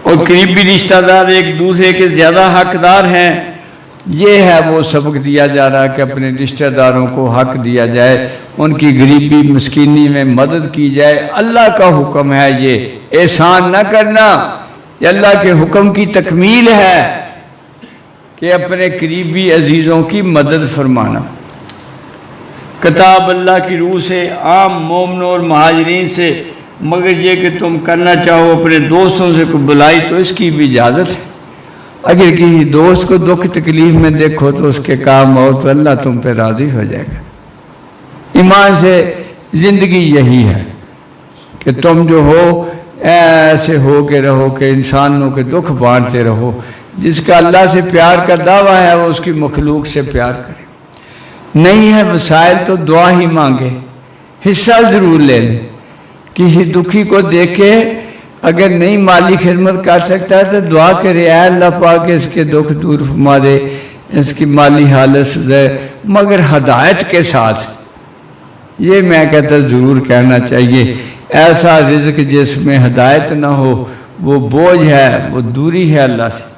اور قریبی رشتہ دار ایک دوسرے کے زیادہ حقدار ہیں، یہ ہے وہ سبق دیا جا رہا کہ اپنے رشتہ داروں کو حق دیا جائے، ان کی غریبی مسکینی میں مدد کی جائے۔ اللہ کا حکم ہے، یہ احسان نہ کرنا، یہ اللہ کے حکم کی تکمیل ہے کہ اپنے قریبی عزیزوں کی مدد فرمانا۔ کتاب اللہ کی روح سے عام مومنوں اور مہاجرین سے، مگر یہ کہ تم کرنا چاہو اپنے دوستوں سے کوئی بلائی تو اس کی بھی اجازت ہے۔ اگر کسی دوست کو دکھ تکلیف میں دیکھو تو اس کے کام آؤ تو اللہ تم پہ راضی ہو جائے گا۔ ایمان سے زندگی یہی ہے کہ تم جو ہو ایسے ہو کے رہو کہ انسانوں کے دکھ بانٹتے رہو۔ جس کا اللہ سے پیار کا دعویٰ ہے وہ اس کی مخلوق سے پیار کرے۔ نہیں ہے وسائل تو دعا ہی مانگے، حصہ ضرور لے لیں۔ کسی دکھی کو دیکھے اگر نہیں مالی خدمت کر سکتا ہے تو دعا کرے، اے اللہ پاک اس کے دکھ دور فرما دے، اس کی مالی حالت سدھرے، مگر ہدایت کے ساتھ۔ یہ میں کہتا ضرور کہنا چاہیے، ایسا رزق جس میں ہدایت نہ ہو وہ بوجھ ہے، وہ دوری ہے اللہ سے۔